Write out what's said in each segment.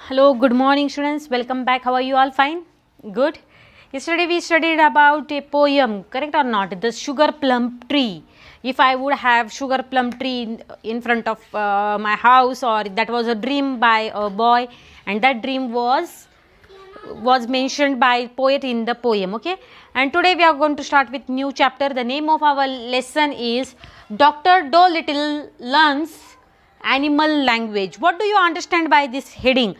Hello, good morning students. Welcome back. How are you all? Fine? Good. Yesterday we studied about a poem, correct or not? The sugar plum tree. If I would have sugar plum tree in front of my house, or that was a dream by a boy, and that dream was mentioned by poet in the poem. Okay, and today we are going to start with new chapter. The name of our lesson is Dr. Dolittle learns animal language. What do you understand by this heading?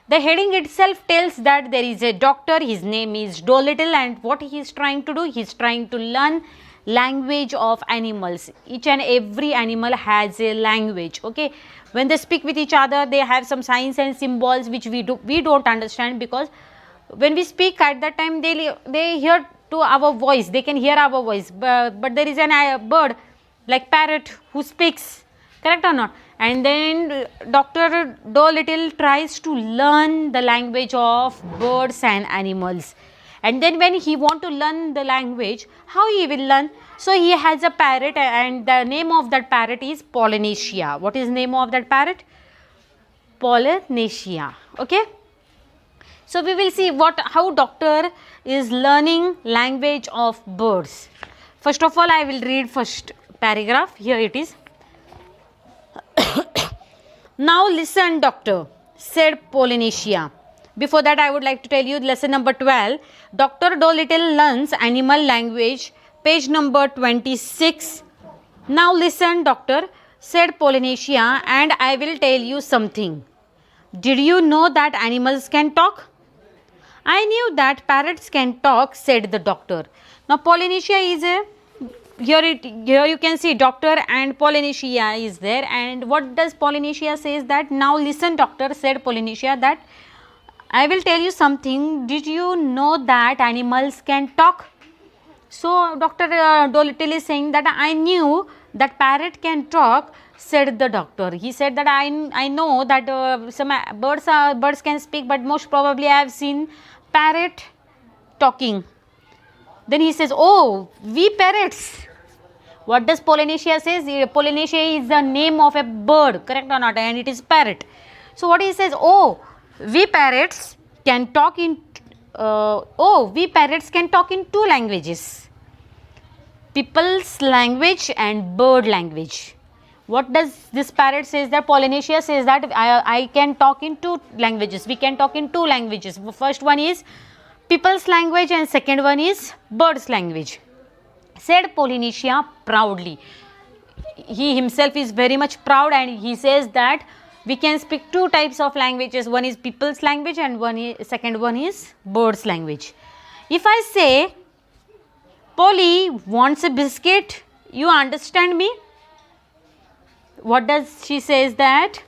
The heading itself tells that there is a doctor, his name is Dolittle, and what he is trying to do, he is trying to learn language of animals. Each and every animal has a language. Okay, when they speak with each other, they have some signs and symbols which we don't understand, because when we speak at that time they hear to our voice, they can hear our voice, but there is a bird like parrot who speaks, correct or not? And then Dr. Dolittle tries to learn the language of birds and animals. And then when he want to learn the language, how he will learn? So he has a parrot, and the name of that parrot is Polynesia. What is the name of that parrot? Polynesia. Okay. So we will see how doctor is learning language of birds. First of all, I will read first paragraph. Here it is. Now listen, doctor, said Polynesia. Before that, I would like to tell you lesson number 12. Dr. Dolittle learns animal language, page number 26. Now listen, doctor, said Polynesia, and I will tell you something. Did you know that animals can talk? I knew that parrots can talk, said the doctor. Now Polynesia is here you can see doctor and Polynesia is there, and what does Polynesia says that, now listen, doctor, said Polynesia, that I will tell you something. Did you know that animals can talk? So Dr. Dolittle is saying that I knew that parrot can talk, said the doctor. He said that I know that some birds can speak, but most probably I have seen parrot talking. Then he says, oh, we parrots. What does Polynesia says? Polynesia is the name of a bird, correct or not? And it is parrot. So what he says, oh, we parrots can talk in two languages, people's language and bird language. What does this parrot says? That Polynesia says that I can talk in two languages. We can talk in two languages. First one is people's language and second one is birds language, said Polynesia proudly. He himself is very much proud, and he says that we can speak two types of languages. One is people's language and second one is birds language. If I say Polly wants a biscuit, you understand me? What does she says that?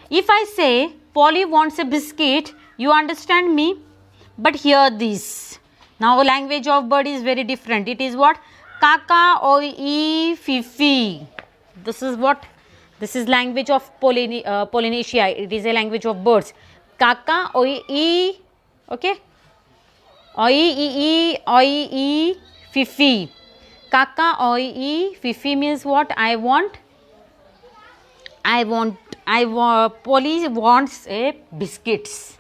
If I say Polly wants a biscuit, you understand me? But hear this. Now language of bird is very different. It is what? Kaka, oi, fifi. This is what? This is language of Polynesia. It is a language of birds. Kaka, oi, okay? Oi, fifi. Kaka, oi, fifi means what? I want. Polly wants a biscuits.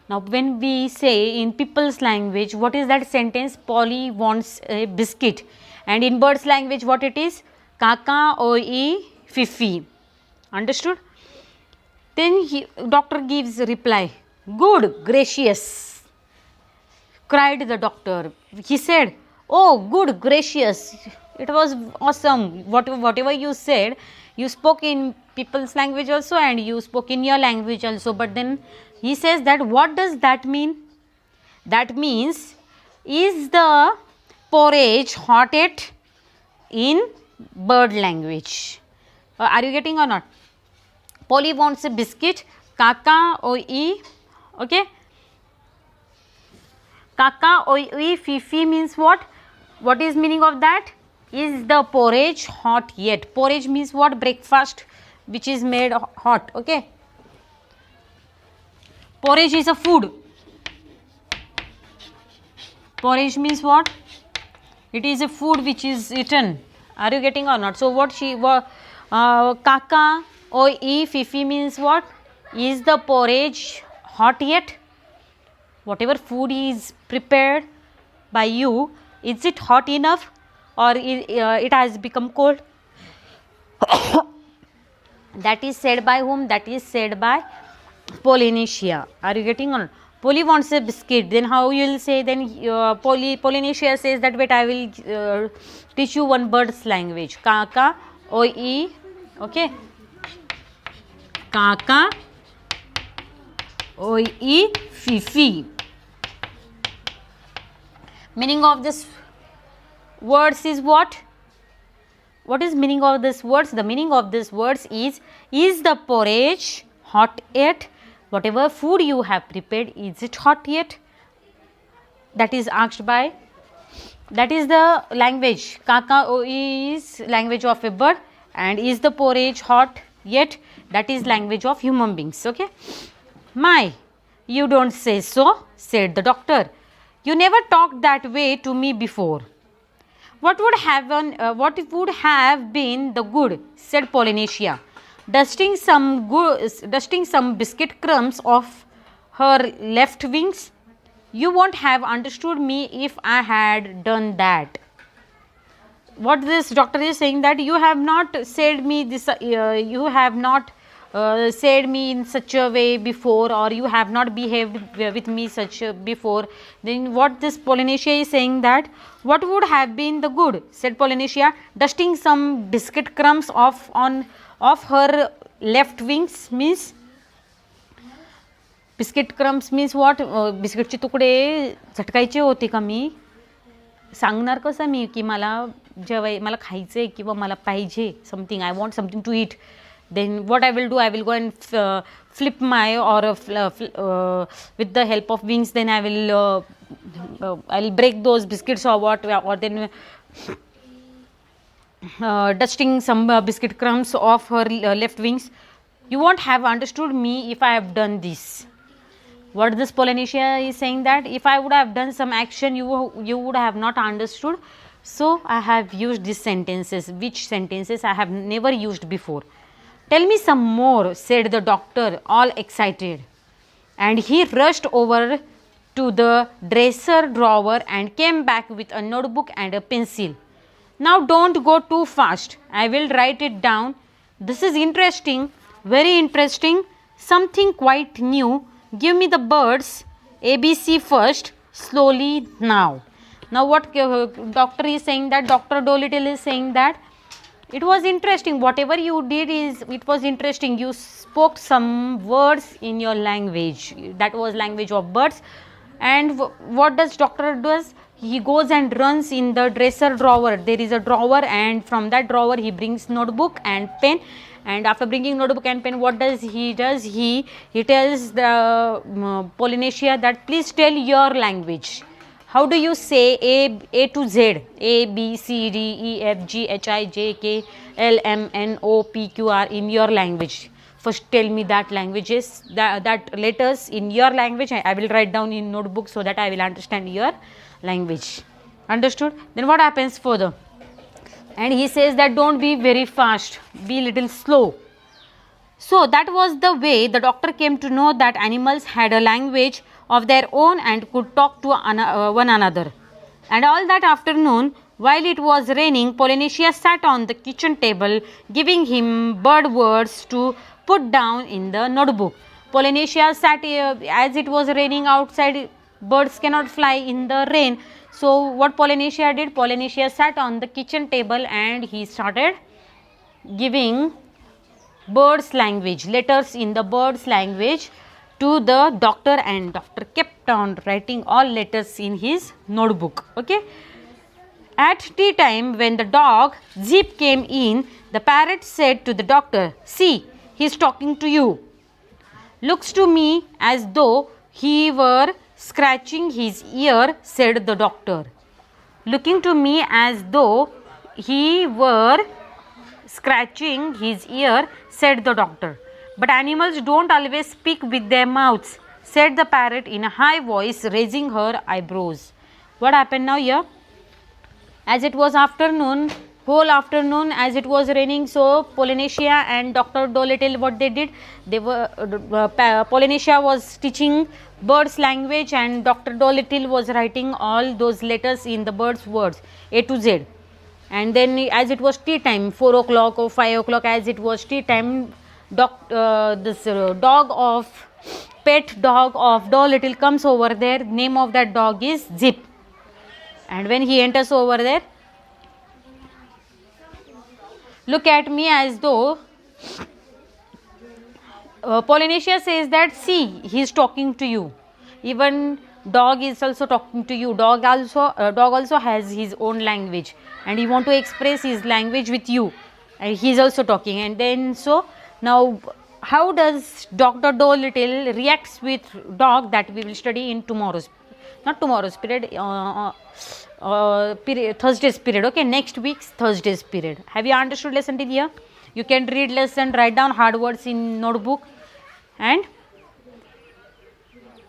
Now when we say in people's language, what is that sentence? Polly wants a biscuit. And in birds language, what it is? Kaka, oi, fifi. Understood? Then doctor gives reply. Good gracious, cried the doctor. He said, oh, good gracious. It was awesome. Whatever you said, you spoke in people's language also, and you spoke in your language also. But then he says that, what does that mean? That means, is the porridge hot yet? In bird language. Are you getting or not? Polly wants a biscuit. Kaka, oi, okay? Kaka, oi, fifi means what? What is meaning of that? Is the porridge hot yet? Porridge means what? Breakfast which is made hot, okay? Porridge is a food. Porridge means what? It is a food which is eaten. Are you getting or not? So what Kaka or E, Fifi means what? Is the porridge hot yet? Whatever food is prepared by you, is it hot enough or it has become cold? That is said by whom? That is said by Polynesia. Are you getting on? Poly wants a biscuit. Then how you will say? Then Polynesia says that wait, I will teach you one bird's language. Kaka, oi, okay. Kaka, oi, fifi. Meaning of this words is what? What is meaning of this words? The meaning of this words is the porridge hot yet? Whatever food you have prepared, is it hot yet? That is asked by, that is the language. Kaka is language of a bird, and is the porridge hot yet? That is language of human beings. Okay. My, you don't say so, said the doctor. You never talked that way to me before. What would have been the good? Said Polynesia, dusting some biscuit crumbs off her left wings. You won't have understood me if I had done that. What this doctor is saying, that you have not said me this, you have not said me in such a way before, or you have not behaved with me such before. Then what this Polynesia is saying, that what would have been the good? Said Polynesia, dusting some biscuit crumbs off her left wings. Means biscuit crumbs means what? बिस्किटचे तुकडे झटकायचे होते का मी? सांगणार कसं मी की मला मला खायचं आहे किंवा मला पाहिजे something, I want something to eat. Then what I will do, I will go and flip my, or with the help of wings, then I will I'll break those biscuits or what, or then dusting some biscuit crumbs off her left wings. You won't have understood me if I have done this. What this Polynesia is saying, that if I would have done some action, you would have not understood. So I have used these sentences, which sentences I have never used before. Tell me some more, said the doctor, all excited. And he rushed over to the dresser drawer and came back with a notebook and a pencil. Now don't go too fast. I will write it down. This is interesting, very interesting, something quite new. Give me the birds ABC first, slowly now. Now what doctor is saying, that Dr. Dolittle is saying that it was interesting, whatever you did it was interesting. You spoke some words in your language, that was language of birds. And what does doctor does? He goes and runs in the dresser drawer. There is a drawer, and from that drawer he brings notebook and pen. And after bringing notebook and pen, what does he does? He tells the Polynesia that please tell your language. How do you say A to Z? A, B, C, D, E, F, G, H, I, J, K, L, M, N, O, P, Q, R in your language. First tell me that languages, that letters in your language. I will write down in notebook so that I will understand your language. Understood? Then what happens further? And he says that don't be very fast, be little slow. So that was the way the doctor came to know that animals had a language of their own and could talk to one another. And all that afternoon, while it was raining, Polynesia sat on the kitchen table, giving him bird words to put down in the notebook. Polynesia sat, as it was raining outside, birds cannot fly in the rain. So what Polynesia did? Polynesia sat on the kitchen table and he started giving birds language, letters in the birds language to the doctor, and doctor kept on writing all letters in his notebook. Okay. At tea time, when the dog Zip came in, the parrot said to the doctor, "See, he is talking to you. Looks to me as though he were scratching his ear," said the doctor. Looking to me as though he were scratching his ear, said the doctor. But animals don't always speak with their mouths, said the parrot in a high voice, raising her eyebrows. What happened now here? As it was afternoon, whole afternoon as it was raining. So Polynesia and Dr. Dolittle, what they did, they were Polynesia was teaching birds language and Dr. Dolittle was writing all those letters in the birds words A to Z. And then as it was tea time, 4 o'clock or 5 o'clock, as it was tea time, this pet dog of Dolittle comes over there. Name of that dog is Zip. And when he enters over there, look at me as though Polynesia says that, see, he is talking to you. Even dog is also talking to you. Dog also has his own language and he want to express his language with you, and he is also talking. And then so now how does Dr. Dolittle reacts with dog, that we will study in tomorrow's, not tomorrow's period, Thursday's period. Okay, next week's Thursday's period. Have you understood lesson till here? You can read lesson, write down hard words in notebook, and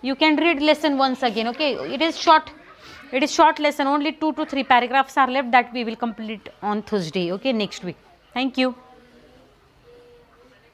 you can read lesson once again. Okay, it is short lesson, only 2 to 3 paragraphs are left, that we will complete on Thursday. Okay, next week. Thank you.